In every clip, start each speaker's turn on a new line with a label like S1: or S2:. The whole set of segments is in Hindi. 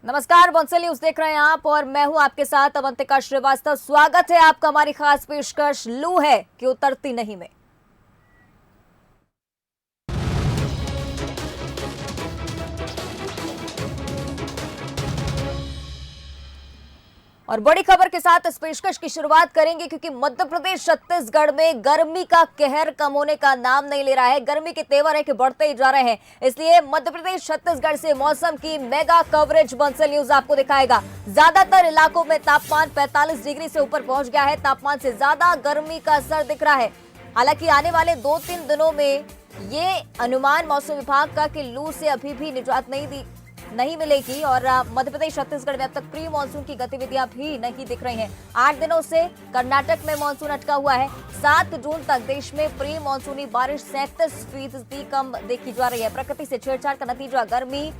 S1: नमस्कार, बंसल न्यूज देख रहे हैं आप और मैं हूं आपके साथ अवंतिका श्रीवास्तव। स्वागत है आपका हमारी खास पेशकश लू है कि उतरती नहीं में। और बड़ी खबर के साथ इस पेशकश की शुरुआत करेंगे क्योंकि मध्य प्रदेश छत्तीसगढ़ में गर्मी का कहर कम होने का नाम नहीं ले रहा है। गर्मी के तेवर है कि बढ़ते ही जा रहे हैं, इसलिए मध्य प्रदेश छत्तीसगढ़ से मौसम की मेगा कवरेज बंसल न्यूज आपको दिखाएगा। ज्यादातर इलाकों में तापमान 45 डिग्री से ऊपर पहुंच गया है। तापमान से ज्यादा गर्मी का असर दिख रहा है। हालांकि आने वाले 2-3 दिनों में ये अनुमान मौसम विभाग का कि लू से अभी भी निजात नहीं मिलेगी और मध्य प्रदेश छत्तीसगढ़ में अब तक प्री मानसून की गतिविधियां भी नहीं दिख रही हैं। 8 दिनों से कर्नाटक में मानसून अटका हुआ है। 7 जून तक देश में प्री मानसूनी बारिश 37% कम देखी जा रही है। प्रकृति से छेड़छाड़ का नतीजा गर्मी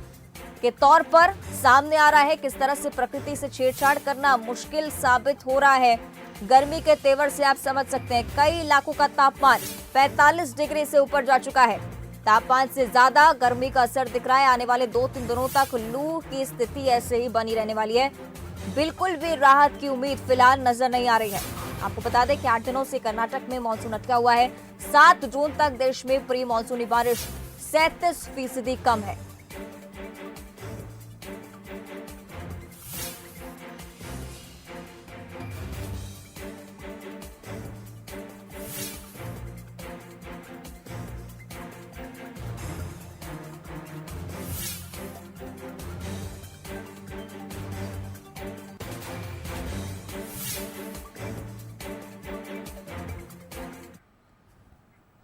S1: के तौर पर सामने आ रहा है। किस तरह से प्रकृति से छेड़छाड़ करना मुश्किल साबित हो रहा है, गर्मी के तेवर से आप समझ सकते हैं। कई इलाकों का तापमान 45 डिग्री से ऊपर जा चुका है। तापमान से ज्यादा गर्मी का असर दिख रहा है। आने वाले 2-3 दिनों तक लू की स्थिति ऐसे ही बनी रहने वाली है। बिल्कुल भी राहत की उम्मीद फिलहाल नजर नहीं आ रही है। आपको बता दें कि 8 दिनों से कर्नाटक में मानसून अटका हुआ है। 7 जून तक देश में प्री मानसूनी बारिश 37% कम है।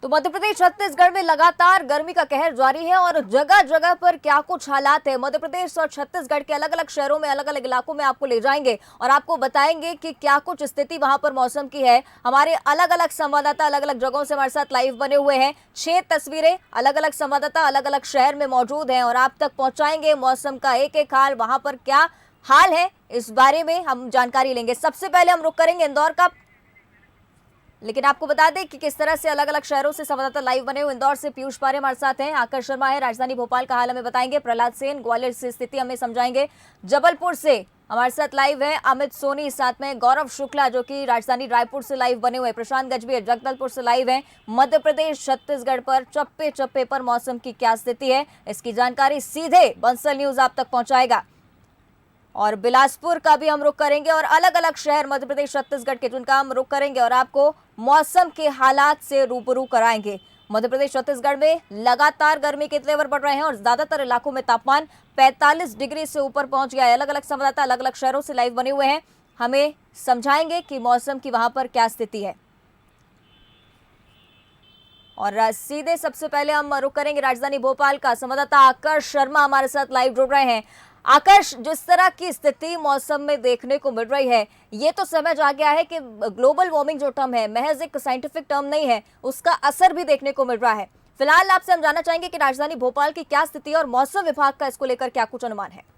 S1: तो मध्य प्रदेश छत्तीसगढ़ में लगातार गर्मी का कहर जारी है और जगह जगह पर क्या कुछ हालात है। मध्य प्रदेश और छत्तीसगढ़ के अलग अलग शहरों में अलग अलग इलाकों में आपको ले जाएंगे और आपको बताएंगे कि क्या कुछ स्थिति वहां पर मौसम की है। हमारे अलग अलग संवाददाता अलग अलग जगहों से हमारे साथ लाइव बने हुए हैं। 6 तस्वीरें अलग अलग संवाददाता अलग अलग शहर में मौजूद हैं और आप तक पहुंचाएंगे मौसम का एक एक हाल। वहां पर क्या हाल है इस बारे में हम जानकारी लेंगे। सबसे पहले हम रुक करेंगे इंदौर का, लेकिन आपको बता दें कि किस तरह से अलग अलग शहरों से संवाददाता लाइव बने हुए। इंदौर से पीयूष पारे हमारे साथ हैं, आकाश शर्मा है, राजधानी भोपाल का हाल हमें बताएंगे, प्रहलाद सेन ग्वालियर से स्थिति हमें समझाएंगे, जबलपुर से हमारे साथ लाइव है अमित सोनी, साथ में गौरव शुक्ला जो कि राजधानी रायपुर से लाइव बने हुए, प्रशांत गजबीर जगदलपुर से लाइव है। मध्य प्रदेश छत्तीसगढ़ पर चप्पे चप्पे पर मौसम की क्या स्थिति है, इसकी जानकारी सीधे बंसल न्यूज आप तक पहुंचाएगा। और बिलासपुर का भी हम रुख करेंगे और अलग अलग शहर मध्य प्रदेश छत्तीसगढ़ के जिनका हम रुख करेंगे और आपको मौसम के हालात से रूबरू कराएंगे। मध्य प्रदेश छत्तीसगढ़ में लगातार गर्मी के तेवर बढ़ रहे हैं और ज्यादातर इलाकों में तापमान 45 डिग्री से ऊपर पहुंच गया है। अलग अलग संवाददाता अलग अलग शहरों से लाइव बने हुए हैं, हमें समझाएंगे कि मौसम की वहां पर क्या स्थिति है। और सीधे सबसे पहले हम रुख करेंगे राजधानी भोपाल का, संवाददाता आकाश शर्मा हमारे साथ लाइव जुड़ रहे हैं। आकाश, जिस तरह की स्थिति मौसम में देखने को मिल रही है, ये तो समझ आ गया है कि ग्लोबल वार्मिंग जो टर्म है महज एक साइंटिफिक टर्म नहीं है, उसका असर भी देखने को मिल रहा है। फिलहाल आपसे हम जानना चाहेंगे कि राजधानी भोपाल की क्या स्थिति है और मौसम विभाग का इसको लेकर क्या कुछ अनुमान है।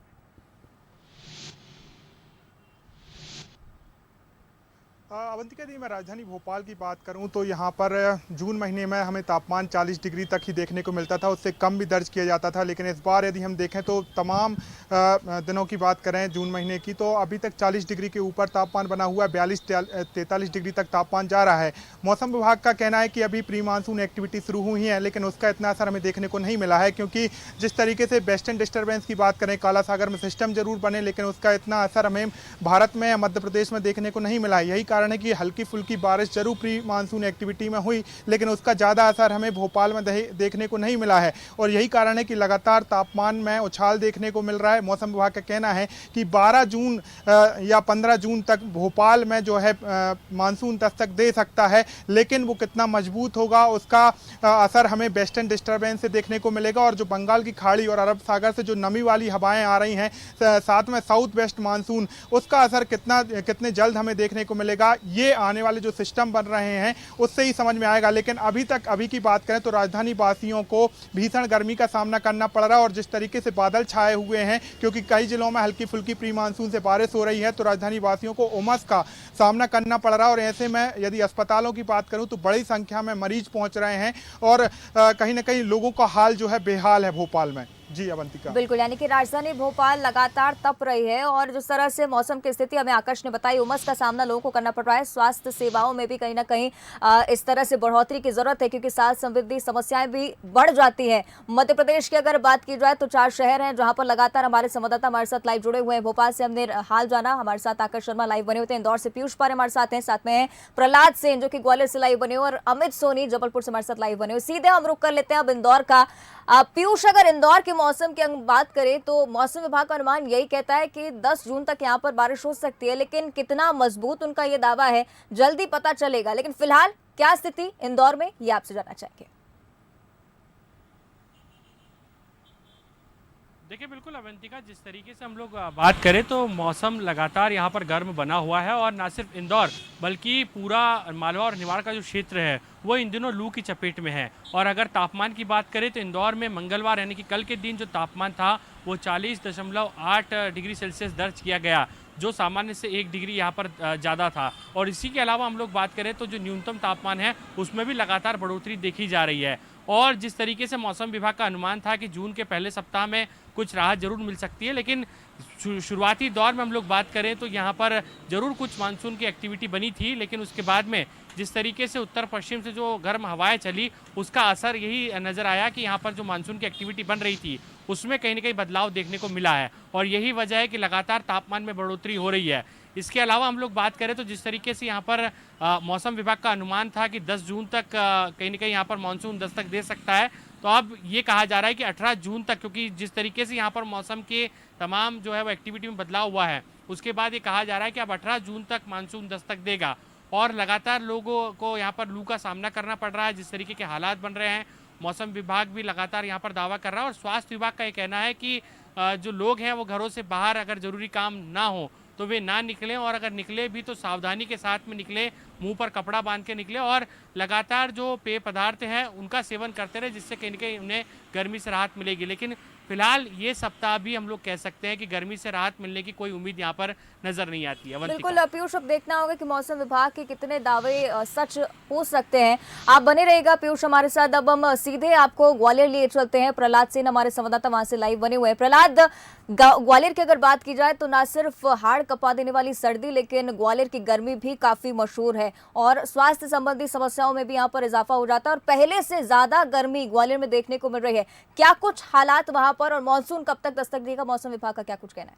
S2: अवंतिका दी, मैं राजधानी भोपाल की बात करूं तो यहां पर जून महीने में हमें तापमान 40 डिग्री तक ही देखने को मिलता था, उससे कम भी दर्ज किया जाता था। लेकिन इस बार यदि हम देखें तो तमाम दिनों की बात करें जून महीने की तो अभी तक 40 डिग्री के ऊपर तापमान बना हुआ है। 42-43 डिग्री तक तापमान जा रहा है। मौसम विभाग का कहना है कि अभी प्री मानसून एक्टिविटी शुरू हुई है, लेकिन उसका इतना असर हमें देखने को नहीं मिला है, क्योंकि जिस तरीके से वेस्टर्न डिस्टर्बेंस की बात करें, काला सागर में सिस्टम जरूर बने लेकिन उसका इतना असर हमें भारत में या मध्य प्रदेश में देखने को नहीं मिला है। यही कारण है कि हल्की फुल्की बारिश जरूर प्री मानसून एक्टिविटी में हुई, लेकिन उसका ज़्यादा असर हमें भोपाल में देखने को नहीं मिला है और यही कारण है कि लगातार तापमान में उछाल देखने को मिल रहा है। मौसम विभाग का कहना है कि 12 जून या 15 जून तक भोपाल में जो है मानसून दस्तक दे सकता है, लेकिन वो कितना मजबूत होगा उसका असर हमें वेस्टर्न डिस्टर्बेंस से देखने को मिलेगा। और जो बंगाल की खाड़ी और अरब सागर से जो नमी वाली हवाएं आ रही हैं, साथ में साउथ वेस्ट मानसून, उसका असर कितने जल्द हमें देखने को मिलेगा, ये आने वाले जो सिस्टम बन रहे हैं उससे ही समझ में आएगा। लेकिन अभी की बात करें तो राजधानी वासियों को भीषण गर्मी का सामना करना पड़ रहा है और जिस तरीके से बादल छाए हुए हैं, क्योंकि कई जिलों में हल्की फुल्की प्री मानसून से बारिश हो रही है, तो राजधानी वासियों को उमस का सामना करना पड़ रहा है। और ऐसे में यदि अस्पतालों की बात करूं तो बड़ी संख्या में मरीज पहुंच रहे हैं और कहीं ना कहीं लोगों का हाल जो है बेहाल है भोपाल में। जी अवंतिका।
S1: बिल्कुल, यानी कि राजधानी भोपाल लगातार तप रही है और जिस तरह से मौसम की स्थिति हमें आकाश ने बताई, उमस का सामना लोगों को करना पड़ रहा है। स्वास्थ्य सेवाओं में भी कहीं ना कहीं इस तरह से बढ़ोतरी की जरूरत है, क्योंकि साथ संबंधी समस्याएं भी बढ़ जाती हैं। मध्य प्रदेश की अगर बात की जाए तो 4 शहर हैं जहां पर लगातार हमारे संवाददाता हमारे साथ लाइव जुड़े हुए हैं। भोपाल से हमने हाल जाना, हमारे साथ आकाश शर्मा लाइव बने होते हैं। इंदौर से पीयूष पारे हमारे साथ हैं, साथ में हैं प्रहलाद सेन जो कि ग्वालियर से लाइव बने हुए, और अमित सोनी जबलपुर से हमारे साथ लाइव बने हुए। सीधे हम रुक कर लेते हैं अब इंदौर का। पीयूष, अगर इंदौर के मौसम की बात करें तो मौसम विभाग का अनुमान यही कहता है कि 10 जून तक यहां पर बारिश हो सकती है, लेकिन कितना मजबूत उनका ये दावा है जल्दी पता चलेगा। लेकिन फिलहाल क्या स्थिति इंदौर में, ये आपसे जानना चाहेंगे।
S3: देखिए बिल्कुल अवंतिका, जिस तरीके से हम लोग बात करें तो मौसम लगातार यहाँ पर गर्म बना हुआ है और ना सिर्फ इंदौर बल्कि पूरा मालवा और निवाड़ का जो क्षेत्र है वो इन दिनों लू की चपेट में है। और अगर तापमान की बात करें तो इंदौर में मंगलवार यानी कि कल के दिन जो तापमान था वो 40.8 डिग्री सेल्सियस दर्ज किया गया, जो सामान्य से 1 डिग्री यहाँ पर ज़्यादा था। और इसी के अलावा हम लोग बात करें तो जो न्यूनतम तापमान है उसमें भी लगातार बढ़ोतरी देखी जा रही है। और जिस तरीके से मौसम विभाग का अनुमान था कि जून के पहले सप्ताह में कुछ राहत जरूर मिल सकती है, लेकिन शुरुआती दौर में हम लोग बात करें तो यहाँ पर जरूर कुछ मानसून की एक्टिविटी बनी थी, लेकिन उसके बाद में जिस तरीके से उत्तर पश्चिम से जो गर्म हवाएं चली उसका असर यही नज़र आया कि यहाँ पर जो मानसून की एक्टिविटी बन रही थी उसमें कहीं ना कहीं बदलाव देखने को मिला है, और यही वजह है कि लगातार तापमान में बढ़ोतरी हो रही है। इसके अलावा हम लोग बात करें तो जिस तरीके से यहाँ पर मौसम विभाग का अनुमान था कि 10 जून तक कहीं ना कहीं यहाँ पर मानसून दस्तक दे सकता है, तो अब ये कहा जा रहा है कि 18 जून तक, क्योंकि जिस तरीके से यहाँ पर मौसम के तमाम जो है वो एक्टिविटी में बदलाव हुआ है उसके बाद ये कहा जा रहा है कि अब 18 जून तक मानसून दस्तक देगा। और लगातार लोगों को यहाँ पर लू का सामना करना पड़ रहा है, जिस तरीके के हालात बन रहे हैं। मौसम विभाग भी लगातार यहाँ पर दावा कर रहा है और स्वास्थ्य विभाग का ये कहना है कि जो लोग हैं वो घरों से बाहर अगर जरूरी काम ना हो तो वे ना निकलें, और अगर निकले भी तो सावधानी के साथ में निकले, मुंह पर कपड़ा बांध के निकले और लगातार जो पेय पदार्थ हैं उनका सेवन करते रहे, जिससे कहीं ना कहीं उन्हें गर्मी से राहत मिलेगी। लेकिन फिलहाल ये सप्ताह भी हम लोग कह सकते हैं कि गर्मी से राहत मिलने की कोई उम्मीद यहाँ पर नजर नहीं आती है।
S1: बिल्कुल पीयूष, अब देखना होगा कि मौसम विभाग के कितने दावे सच हो सकते हैं। आप बने रहेगा पीयूष हमारे साथ। अब हम सीधे आपको ग्वालियर लिए चलते हैं। प्रहलाद सेन हमारे संवाददाता वहां से लाइव बने हुए हैं। प्रहलाद, ग्वालियर की अगर बात की जाए तो ना सिर्फ हाड़ कपा देने वाली सर्दी, लेकिन ग्वालियर की गर्मी भी काफी मशहूर है और स्वास्थ्य संबंधी समस्याओं में भी यहाँ पर इजाफा हो जाता है और पहले से ज्यादा गर्मी ग्वालियर में देखने को मिल रही है। क्या कुछ हालात वहां पर, और मानसून कब तक दस्तक देगा, मौसम विभाग का क्या कुछ कहना है?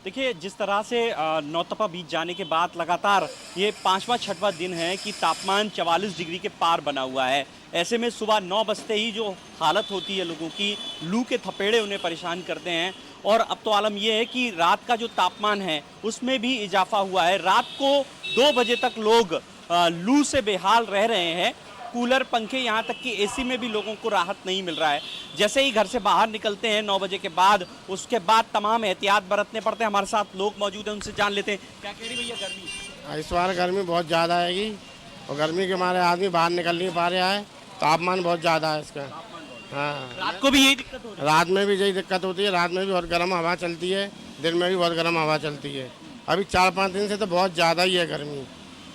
S4: देखिए, जिस तरह से नौतपा बीत जाने के बाद लगातार ये 5वां-6वां दिन है कि तापमान 44 डिग्री के पार बना हुआ है। ऐसे में सुबह 9 बजते ही जो हालत होती है लोगों की, लू के थपेड़े उन्हें परेशान करते हैं। और अब तो आलम यह है कि रात का जो तापमान है उसमें भी इजाफा हुआ है। रात को 2 बजे तक लोग लू से बेहाल रह रहे हैं। कूलर, पंखे, यहाँ तक कि एसी में भी लोगों को राहत नहीं मिल रहा है। जैसे ही घर से बाहर निकलते हैं 9 बजे के बाद, उसके बाद तमाम एहतियात बरतने पड़ते हैं। हमारे साथ लोग मौजूद हैं, उनसे जान लेते हैं। क्या कह रही भैया गर्मी?
S5: इस बार गर्मी बहुत ज़्यादा आएगी और गर्मी के मारे आदमी बाहर निकल नहीं पा रहा है। तापमान बहुत ज़्यादा है इसका। हाँ,
S4: रात को भी यही दिक्कत हो रही है?
S5: रात में भी यही दिक्कत होती है। रात में भी बहुत गर्म हवा चलती है, दिन में भी बहुत गर्म हवा चलती है। अभी 4-5 दिन से तो बहुत ज़्यादा ही है गर्मी।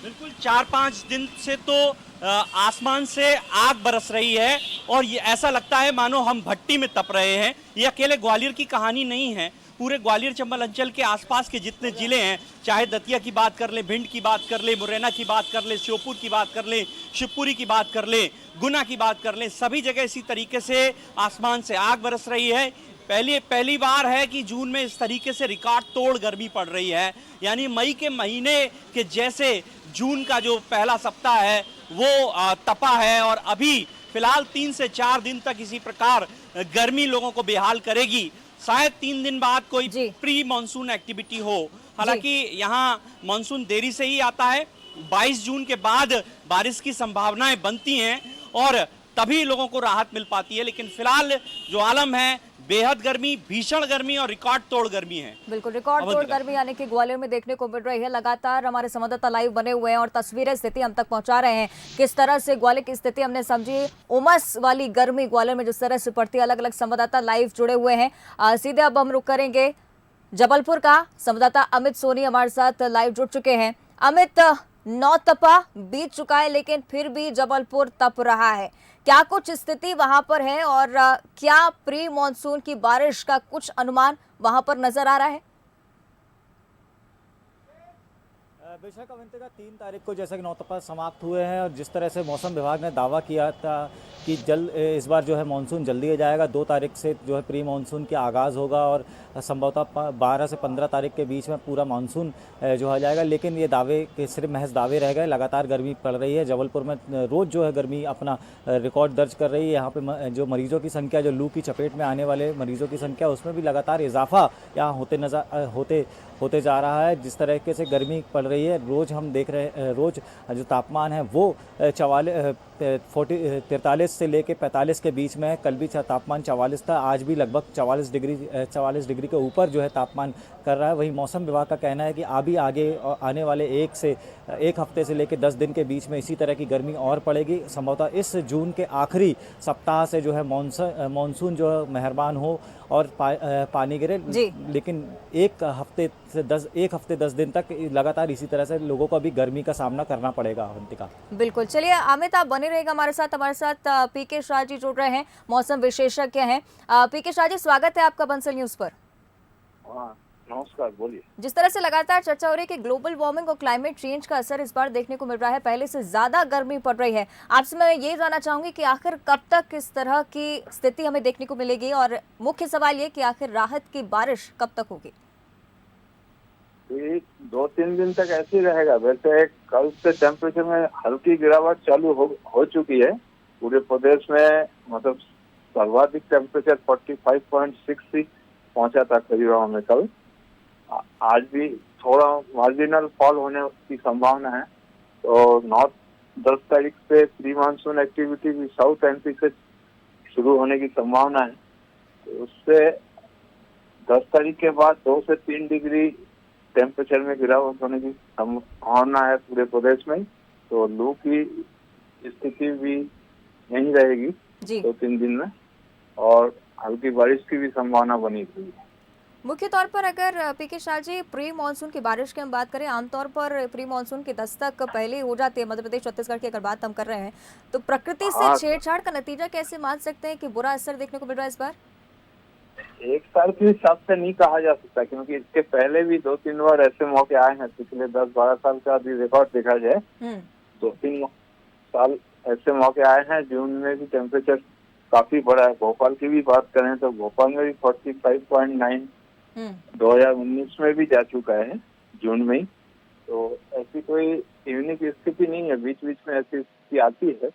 S4: बिल्कुल, 4-5 दिन से तो आसमान से आग बरस रही है और ये ऐसा लगता है मानो हम भट्टी में तप रहे हैं। ये अकेले ग्वालियर की कहानी नहीं है। पूरे ग्वालियर चंबल अंचल के आसपास के जितने जिले हैं, चाहे दतिया की बात कर ले, भिंड की बात कर ले, मुरैना की बात कर ले, श्योपुर की बात कर ले, शिवपुरी की बात कर ले, गुना की बात कर ले, सभी जगह इसी तरीके से आसमान से आग बरस रही है। पहली बार है कि जून में इस तरीके से रिकॉर्ड तोड़ गर्मी पड़ रही है। यानी मई के महीने के जैसे जून का जो पहला सप्ताह है वो तपा है और अभी फिलहाल 3 से 4 दिन तक इसी प्रकार गर्मी लोगों को बेहाल करेगी। शायद 3 दिन बाद कोई प्री मानसून एक्टिविटी हो। हालांकि यहाँ मानसून देरी से ही आता है। 22 जून के बाद बारिश की संभावनाएं बनती हैं और तभी लोगों को राहत मिल पाती है। लेकिन फिलहाल जो आलम है, बेहद गर्मी, भीषण गर्मी और रिकॉर्ड तोड़ गर्मी है।
S1: बिल्कुल, रिकॉर्ड तोड़ गर्मी यानी कि ग्वालियर में देखने को मिल रही है। लगातार हमारे संवाददाता लाइव बने हुए हैं और तस्वीरें, स्थिति हम तक पहुंचा रहे हैं। किस तरह से ग्वालियर की स्थिति हमने समझी, उमस वाली गर्मी ग्वालियर में जिस तरह से पड़ती है। अलग अलग संवाददाता लाइव जुड़े हुए हैं। सीधे अब हम रुक करेंगे जबलपुर का। संवाददाता अमित सोनी हमारे साथ लाइव जुड़ चुके हैं। अमित, नौतपा बीत चुका है लेकिन फिर भी जबलपुर तप रहा है। क्या कुछ स्थिति वहां पर है और क्या प्री मॉनसून की बारिश का कुछ अनुमान वहां पर नजर आ रहा है?
S6: बेशक अवंतिका 3 तारीख को जैसा कि नौतपा समाप्त हुए हैं और जिस तरह से मौसम विभाग ने दावा किया था कि इस बार जो है मानसून जल्दी आ जाएगा, 2 तारीख से जो है प्री मानसून का आगाज़ होगा और संभवतः 12 से 15 तारीख के बीच में पूरा मानसून जो आ जाएगा। लेकिन ये दावे के सिर्फ महज दावे रह गए। लगातार गर्मी पड़ रही है। जबलपुर में रोज़ जो है गर्मी अपना रिकॉर्ड दर्ज कर रही है। यहाँ पे जो मरीजों की संख्या, जो लू की चपेट में आने वाले मरीजों की संख्या, उसमें भी लगातार इजाफा यहाँ होते जा रहा है। जिस तरीके से गर्मी पड़ रही है, रोज़ हम देख रहे हैं, रोज़ जो तापमान है वो 43 से लेके 45 के बीच में है। कल भी तापमान 44 था, आज भी लगभग 44 डिग्री के ऊपर जो है तापमान कर रहा है। वहीं मौसम विभाग का कहना है कि अभी आगे आने वाले एक हफ्ते से लेकर 10 दिन के बीच में इसी तरह की गर्मी और पड़ेगी। संभवतः इस जून के आखिरी सप्ताह से जो है मानसून जो है मेहरबान हो और पानी गिरे। लेकिन एक हफ्ते 10 दिन तक लगातार इसी तरह से लोगों को अभी गर्मी का सामना करना पड़ेगा। अवंतिका, बिल्कुल।
S1: चलिए अमित, आप बने रहेगा हमारे साथ पीके शाह जी जुड़ रहे हैं, मौसम विशेषज्ञ हैं। पीके शाह जी, स्वागत है आपका बंसल न्यूज पर।
S7: नमस्कार, बोलिए।
S1: जिस तरह से लगातार चर्चा हो रही है कि ग्लोबल वार्मिंग और क्लाइमेट चेंज का असर इस बार देखने को मिल रहा है, पहले से ज्यादा गर्मी पड़ रही है, आपसे मैं ये जानना चाहूंगी कि आखिर कब तक इस तरह की स्थिति हमें देखने को मिलेगी और मुख्य सवाल ये कि आखिर राहत की बारिश कब तक होगी?
S7: 2-3 दिन तक ऐसे ही रहेगा। वैसे कल से टेम्परेचर में हल्की गिरावट चालू हो चुकी है पूरे प्रदेश में। मतलब सर्वाधिक टेम्परेचर 45.6 पहुंचा था करीब में कल। आज भी थोड़ा मार्जिनल फॉल होने की संभावना है। तो 10 तारीख से प्री मानसून एक्टिविटी भी साउथ एमपी से शुरू होने की संभावना है। तो उससे 10 तारीख के बाद 2 से 3 डिग्री टेम्परेचर में गिरावट होने की संभावना है पूरे प्रदेश में। तो लू की स्थिति भी नहीं रहेगी 2-3 दिन में, और हल्की बारिश की भी संभावना बनी हुई है।
S1: मुख्य तौर पर अगर पीके शाह जी प्री मानसून की बारिश की हम बात करें, आमतौर पर प्री मानसून की दस्तक पहले हो जाती है मध्य प्रदेश छत्तीसगढ़ की अगर बात हम कर रहे हैं, तो प्रकृति से छेड़छाड़ का नतीजा कैसे मान सकते हैं कि बुरा असर देखने को मिल रहा है इस बार?
S7: एक साल के हिसाब से नहीं कहा जा सकता, क्योंकि इसके पहले भी 2-3 बार ऐसे मौके आए हैं। पिछले 10-12 साल का भी रिकॉर्ड देखा जाए 2-3 साल ऐसे मौके आए हैं। जून में भी टेम्परेचर काफी बढ़ा है। भोपाल की भी बात करें तो भोपाल में भी 45.9 2019 में भी जा चुका है जून में ही। तो ऐसी कोई यूनिक स्थिति नहीं है, बीच बीच में ऐसी स्थिति आती है।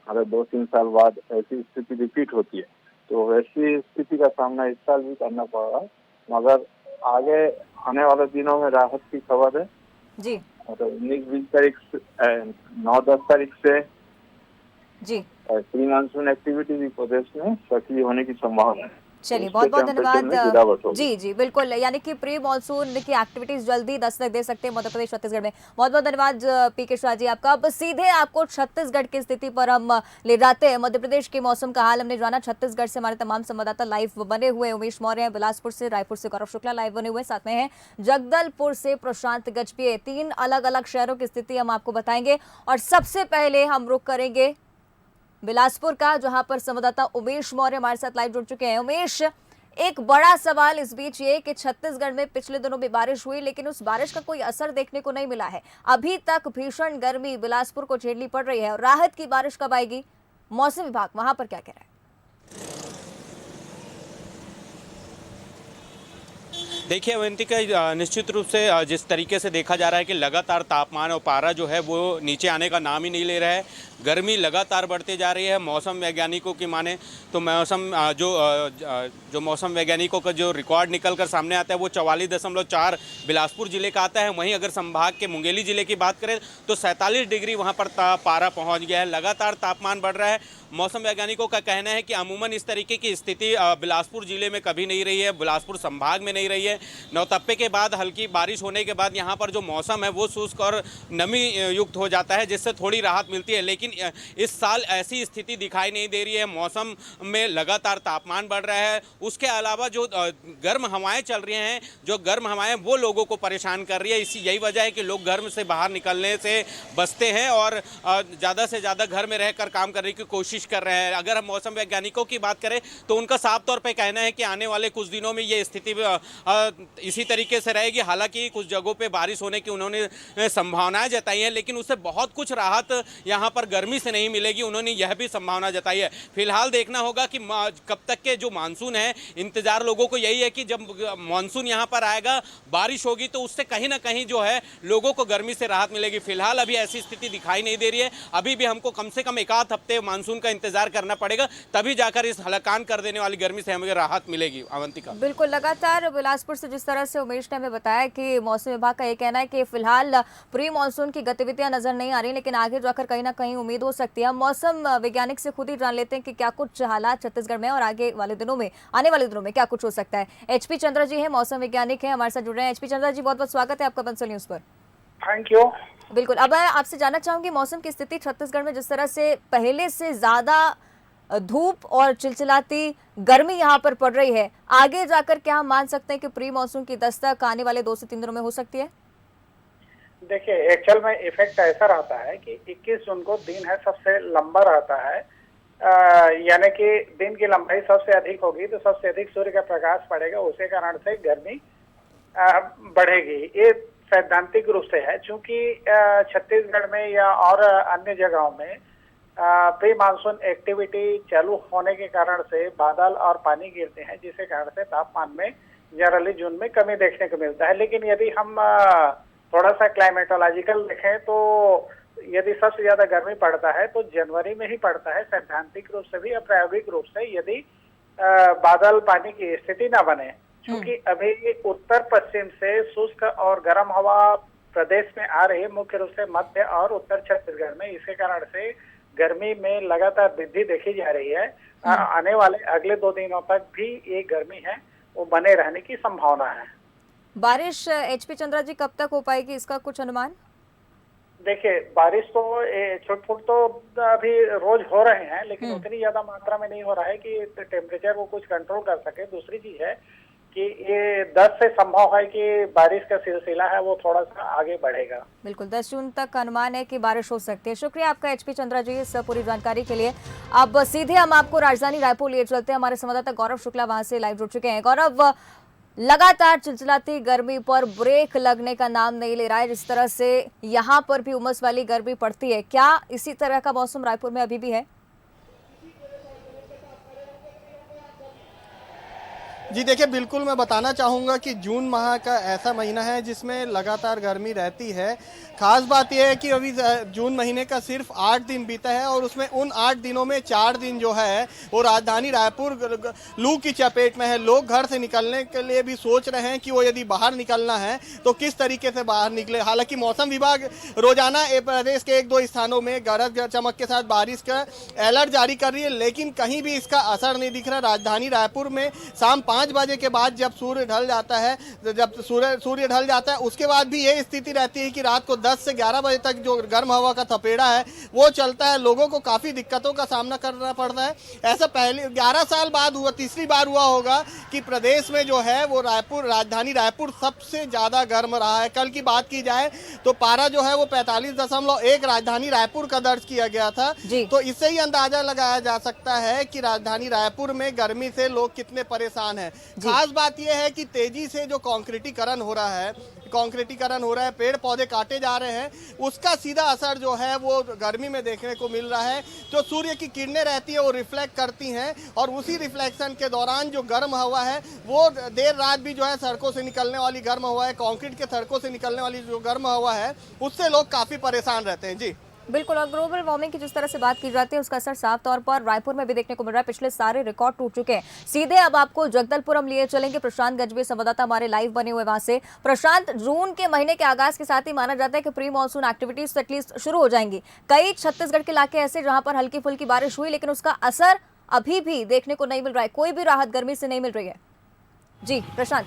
S7: हर 2-3 साल बाद ऐसी स्थिति रिपीट होती है। तो वैसी स्थिति का सामना इस साल भी करना पड़ रहा है, मगर आगे आने वाले दिनों में राहत की खबर है जी। मतलब 19-20 तारीख से 9-10 तारीख से जी प्री मानसून एक्टिविटी भी प्रदेश में सक्रिय होने की संभावना है।
S1: चलिए, बहुत बहुत धन्यवाद। जी बिल्कुल, यानी कि प्री मानसून की एक्टिविटीज जल्दी दस्तक दे सकते हैं मध्य प्रदेश छत्तीसगढ़ में। बहुत बहुत धन्यवाद पीके शाह जी आपका। अब सीधे आपको छत्तीसगढ़ की स्थिति पर हम ले जाते हैं। मध्य प्रदेश के मौसम का हाल हमने जाना। छत्तीसगढ़ से हमारे तमाम संवाददाता लाइव बने हुए, उमेश मौर्य हैं बिलासपुर से, रायपुर से गौरव शुक्ला लाइव बने हुए, साथ में है जगदलपुर से प्रशांत गजभिये। 3 अलग अलग शहरों की स्थिति हम आपको बताएंगे और सबसे पहले हम रुक करेंगे बिलासपुर का, जहां पर संवाददाता उमेश मौर्य हमारे साथ लाइव जुड़ चुके हैं। उमेश, एक बड़ा सवाल इस बीच ये कि छत्तीसगढ़ में पिछले दिनों भी बारिश हुई, लेकिन उस बारिश का कोई असर देखने को नहीं मिला है। अभी तक भीषण गर्मी बिलासपुर को झेलनी पड़ रही है और राहत की बारिश कब आएगी? मौसम विभाग वहां पर क्या कह रहा है?
S4: देखिए अवंतिका, निश्चित रूप से जिस तरीके से देखा जा रहा है कि लगातार तापमान और पारा जो है वो नीचे आने का नाम ही नहीं ले रहा है। गर्मी लगातार बढ़ते जा रही है। मौसम वैज्ञानिकों की माने तो जो मौसम वैज्ञानिकों का जो रिकॉर्ड निकल कर सामने आता है वो 44.4 बिलासपुर जिले का आता है। वहीं अगर संभाग के मुंगेली जिले की बात करें तो 47 डिग्री वहाँ पर पारा पहुँच गया है। लगातार तापमान बढ़ रहा है। मौसम वैज्ञानिकों का कहना है कि अमूमन इस तरीके की स्थिति बिलासपुर जिले में कभी नहीं रही है, बिलासपुर संभाग में नहीं रही है।
S8: है। नौतप्पे के बाद हल्की बारिश होने के बाद यहाँ पर जो मौसम है वो शुष्क और नमी युक्त हो जाता है, जिससे थोड़ी राहत मिलती है। लेकिन इस साल ऐसी स्थिति दिखाई नहीं दे रही है। मौसम में लगातार तापमान बढ़ रहा है। उसके अलावा जो गर्म हवाएं चल रही हैं, जो गर्म हवाएं वो लोगों को परेशान कर रही है। यही वजह है कि लोग घर से बाहर निकलने से बचते हैं और ज़्यादा से ज़्यादा घर में रहकर काम करने की कोशिश कर रहे हैं। अगर हम मौसम वैज्ञानिकों की बात करें तो उनका साफ तौर पे कहना है कि आने वाले कुछ दिनों में ये स्थिति इसी तरीके से रहेगी। हालांकि कुछ जगहों पे बारिश होने की उन्होंने संभावनाएं जताई हैं, लेकिन उससे बहुत कुछ राहत यहाँ पर गर्मी से नहीं मिलेगी, उन्होंने यह भी संभावना जताई है। फिलहाल देखना होगा कि कब तक के जो मानसून है, इंतजार लोगों को यही है कि जब मानसून यहाँ पर आएगा, बारिश होगी तो उससे कहीं ना कहीं जो है लोगों को गर्मी से राहत मिलेगी। फिलहाल अभी ऐसी स्थिति दिखाई नहीं दे रही है। अभी भी हमको कम से कम एक आध हफ्ते मानसून का इंतजार करना पड़ेगा, तभी जाकर इस हलकान कर देने वाली गर्मी से हमें राहत मिलेगी। अवंतिका,
S1: बिल्कुल, लगातार बिलासपुर से जिस तरह से उमेश ने हमें बताया कि मौसम विभाग का ये कहना है कि फिलहाल प्री मानसून की गतिविधियां नजर नहीं आ रही, लेकिन आगे जाकर कहीं ना कहीं उम्मीद हो सकती है। मौसम वैज्ञानिक से खुद ही जान लेते हैं कि क्या कुछ हालात छत्तीसगढ़ में और आने वाले दिनों में क्या कुछ हो सकता है। HP चंद्रा जी है, मौसम वैज्ञानिक है, हमारे साथ जुड़ रहे हैं। HP चंद्रा जी, बहुत बहुत स्वागत है आपका बंसल न्यूज पर।
S9: Thank you.
S1: बिल्कुल, अब मैं आपसे जानना चाहूंगी मौसम की स्थिति छत्तीसगढ़ में जिस तरह से पहले से ज्यादा धूप और चिलचिलाती गर्मी यहाँ पर पड़ रही है, आगे जाकर क्या हम मान सकते हैं कि प्री मानसून की दस्तक आने वाले 2 से 3 दिनों में हो सकती है?
S9: देखिए, एक्चुअल में इफेक्ट ऐसा रहता है कि 21 जून को दिन है सबसे लंबा रहता है, यानी कि दिन की लंबाई सबसे अधिक होगी तो सबसे अधिक सूर्य का प्रकाश पड़ेगा, उसी कारण से गर्मी बढ़ेगी। ये सैद्धांतिक रूप से है, चूंकि छत्तीसगढ़ में या और अन्य जगहों में प्री मानसून एक्टिविटी चालू होने के कारण से बादल और पानी गिरते हैं, जिसके कारण से तापमान में जनरली जून में कमी देखने को मिलता है। लेकिन यदि हम थोड़ा सा क्लाइमेटोलॉजिकल देखें तो यदि सबसे ज्यादा गर्मी पड़ता है तो जनवरी में ही पड़ता है, सैद्धांतिक रूप से भी और प्रायोगिक रूप से, यदि बादल पानी की स्थिति न बने। क्योंकि अभी उत्तर पश्चिम से शुष्क और गर्म हवा प्रदेश में आ रही है, मुख्य रूप से मध्य और उत्तर छत्तीसगढ़ में। इसके कारण से गर्मी में लगातार वृद्धि देखी जा रही है। आने वाले अगले 2 दिनों तक भी ये गर्मी है वो बने रहने की संभावना है।
S1: बारिश HP चंद्रा जी कब तक हो पाएगी, इसका कुछ अनुमान?
S9: देखिए, बारिश तो छुट-फुट तो अभी रोज हो रहे हैं, लेकिन उतनी ज्यादा मात्रा में नहीं हो रहा है कि टेम्परेचर को कुछ कंट्रोल कर सके। दूसरी चीज है कि ये 10 से संभव है कि बारिश का सिलसिला है वो थोड़ा सा आगे बढ़ेगा।
S1: बिल्कुल, 10 जून तक का अनुमान है कि बारिश हो सकती है। शुक्रिया आपका HP चंद्रा जी इस पूरी जानकारी के लिए। अब सीधे हम आपको राजधानी रायपुर लिए चलते हैं। हमारे संवाददाता गौरव शुक्ला वहां से लाइव जुड़ चुके हैं। गौरव, लगातार चिलचिलाती गर्मी पर ब्रेक लगने का नाम नहीं ले रहा है। जिस तरह से यहाँ पर भी उमस वाली गर्मी पड़ती है, क्या इसी तरह का मौसम रायपुर में अभी भी है?
S10: जी देखिए, बिल्कुल मैं बताना चाहूँगा कि जून माह का ऐसा महीना है जिसमें लगातार गर्मी रहती है। खास बात यह है कि अभी जून महीने का सिर्फ 8 दिन बीता है और उसमें उन 8 दिनों में 4 दिन जो है वो राजधानी रायपुर लू की चपेट में है। लोग घर से निकलने के लिए भी सोच रहे हैं कि वो यदि बाहर निकलना है तो किस तरीके से बाहर निकले। हालांकि मौसम विभाग रोजाना प्रदेश के 1-2 स्थानों में गरज चमक के साथ बारिश का अलर्ट जारी कर रही है, लेकिन कहीं भी इसका असर नहीं दिख रहा। राजधानी रायपुर में शाम 5 बजे के बाद जब सूर्य ढल जाता है, सूर्य ढल जाता है उसके बाद भी ये स्थिति रहती है कि रात को 10 से 11 बजे तक जो गर्म हवा का थपेड़ा है वो चलता है। लोगों को काफ़ी दिक्कतों का सामना करना पड़ता है। ऐसा पहले 11 साल बाद हुआ, तीसरी बार हुआ होगा कि प्रदेश में जो है वो राजधानी रायपुर सबसे ज़्यादा गर्म रहा है। कल की बात की जाए तो पारा जो है वो 45.1 राजधानी रायपुर का दर्ज किया गया था। तो इससे ही अंदाजा लगाया जा सकता है कि राजधानी रायपुर में गर्मी से लोग कितने परेशान हैं। खास बात यह है कि तेजी से जो कंक्रीटीकरण हो रहा है, पेड़ पौधे काटे जा रहे हैं, उसका सीधा असर जो है वो गर्मी में देखने को मिल रहा है। जो सूर्य की किरणें रहती है वो रिफ्लेक्ट करती हैं और उसी रिफ्लेक्शन के दौरान जो गर्म हवा है वो देर रात भी जो है सड़कों से निकलने वाली गर्म हवा है, कंक्रीट के सड़कों से निकलने वाली जो गर्म हवा है उससे लोग काफ़ी परेशान रहते हैं। जी
S1: बिल्कुल, और ग्लोबल वार्मिंग की जिस तरह से बात की जाती है उसका असर साफ तौर पर रायपुर में भी देखने को मिल रहा है। पिछले सारे रिकॉर्ड टूट चुके हैं। सीधे अब आपको जगदलपुर हम लिए चलेंगे। प्रशांत गजबे संवाददाता हमारे लाइव बने हुए वहां से। प्रशांत, जून के महीने के आगाज के साथ ही माना जाता है कि प्री मानसून एक्टिविटीज एटलीस्ट शुरू हो जाएंगी। कई छत्तीसगढ़ के इलाके ऐसे जहां पर हल्की फुल्की बारिश हुई, लेकिन उसका असर अभी भी देखने को नहीं मिल रहा है। कोई भी राहत गर्मी से नहीं मिल रही है। जी प्रशांत।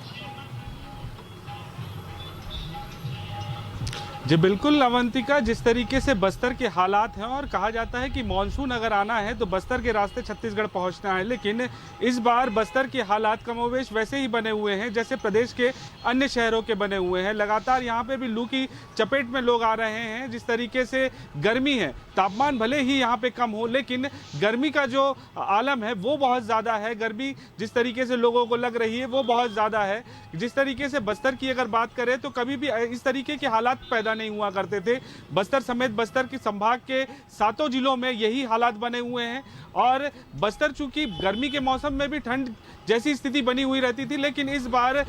S11: जी बिल्कुल अवंतिका, जिस तरीके से बस्तर के हालात हैं और कहा जाता है कि मानसून अगर आना है तो बस्तर के रास्ते छत्तीसगढ़ पहुंचना है, लेकिन इस बार बस्तर के हालात कमोवेश वैसे ही बने हुए हैं जैसे प्रदेश के अन्य शहरों के बने हुए हैं। लगातार यहां पे भी लू की चपेट में लोग आ रहे हैं। जिस तरीके से गर्मी है, तापमान भले ही यहाँ पे कम हो लेकिन गर्मी का जो आलम है वो बहुत ज़्यादा है। गर्मी जिस तरीके से लोगों को लग रही है वो बहुत ज़्यादा है। जिस तरीके से बस्तर की अगर बात करें तो कभी भी इस तरीके के हालात पैदा नहीं हुआ करते थे। बस्तर समेत बस्तर के संभाग के 7 जिलों में यही हालात बने हुए हैं और बस्तर चूंकि गर्मी के मौसम में भी ठंड जैसी स्थिति बनी हुई रहती थी, लेकिन इस बार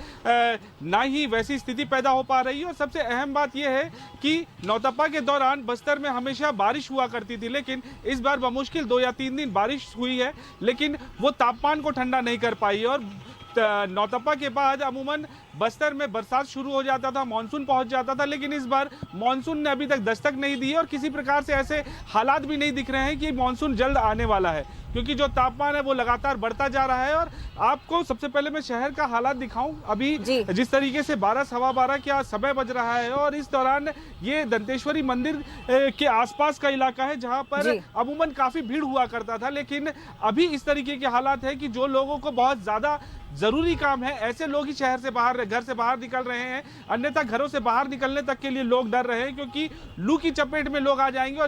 S11: ना ही वैसी स्थिति पैदा हो पा रही है। और सबसे अहम बात यह है कि नौतपा के दौरान बस्तर में हमेशा बारिश हुआ करती थी, लेकिन इस बार बमुश्किल 2 या 3 दिन बारिश हुई है, लेकिन वो तापमान को ठंडा नहीं कर पाई। और नौतपा के बाद अमूमन बस्तर में बरसात शुरू हो जाता था, मानसून पहुंच जाता था, लेकिन इस बार मानसून ने अभी तक दस्तक नहीं दी और किसी प्रकार से ऐसे हालात भी नहीं दिख रहे हैं कि मानसून जल्द आने वाला है, क्योंकि जो तापमान है वो लगातार बढ़ता जा रहा है। और आपको सबसे पहले मैं शहर का हालात दिखाऊं, अभी जिस तरीके से 12 सवा 12 का समय बज रहा है और इस दौरान ये दंतेश्वरी मंदिर के आसपास का इलाका है जहां पर अमूमन काफी भीड़ हुआ करता था, लेकिन अभी इस तरीके के हालात है कि जो लोगों को बहुत ज्यादा जरूरी काम है ऐसे लोग ही शहर से बाहर, घर से बाहर निकल रहे हैं, अन्यथा घरों से बाहर निकलने तक के लिए लोग डर रहे हैं क्योंकि लू की चपेट में लोग आ जाएंगे।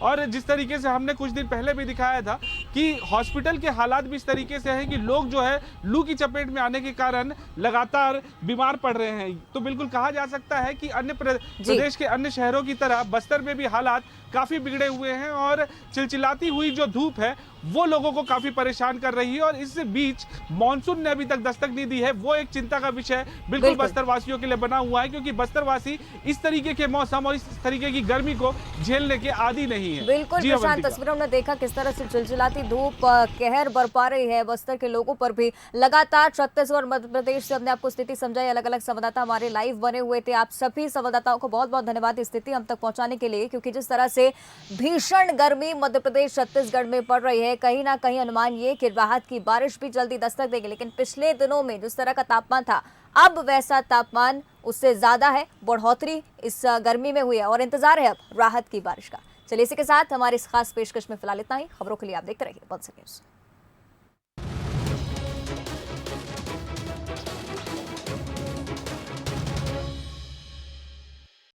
S11: और जिस तरीके से हमने कुछ दिन पहले भी दिखाया था कि हॉस्पिटल के हालात भी इस तरीके से हैं कि लोग जो है लू की चपेट में आने के कारण लगातार बीमार पड़ रहे हैं। तो बिल्कुल कहा जा सकता है कि अन्य प्रदेश के अन्य शहरों की तरह बस्तर में भी हालात काफी बिगड़े हुए हैं और चिलचिलाती हुई जो धूप है वो लोगों को काफी परेशान कर रही है। और इस बीच मानसून ने अभी तक दस्तक नहीं दी है, वो एक चिंता का विषय बिल्कुल बस्तर वासियों के लिए बना हुआ है, क्योंकि बस्तर वासी इस तरीके के मौसम और इस तरीके की गर्मी को झेलने के आदी नहीं है।
S1: बिल्कुल प्रशांत, तस्वीरों में देखा किस तरह से चिलचिलाती धूप कहर बरपा रही है बस्तर के लोगों पर भी। लगातार छत्तीसगढ़ मध्य प्रदेश से हमने आपको स्थिति समझाई, अलग अलग संवाददाता हमारे लाइव बने हुए थे। आप सभी संवाददाताओं को बहुत बहुत धन्यवाद स्थिति हम तक पहुंचाने के लिए, क्योंकि जिस तरह से भीषण गर्मी मध्य प्रदेश छत्तीसगढ़ में पड़ रही है, कहीं ना कहीं अनुमान ये कि राहत की बारिश भी जल्दी दस्तक देगी। लेकिन पिछले दिनों में जिस तरह का तापमान था, अब वैसा तापमान उससे ज्यादा है, बढ़ोतरी इस गर्मी में हुई है और इंतजार है अब राहत की बारिश का। चलिए इसी के साथ हमारी इस खास पेशकश में फिलहाल इतना ही। खबरों के लिए आप देखते रहिए बंसल न्यूज़।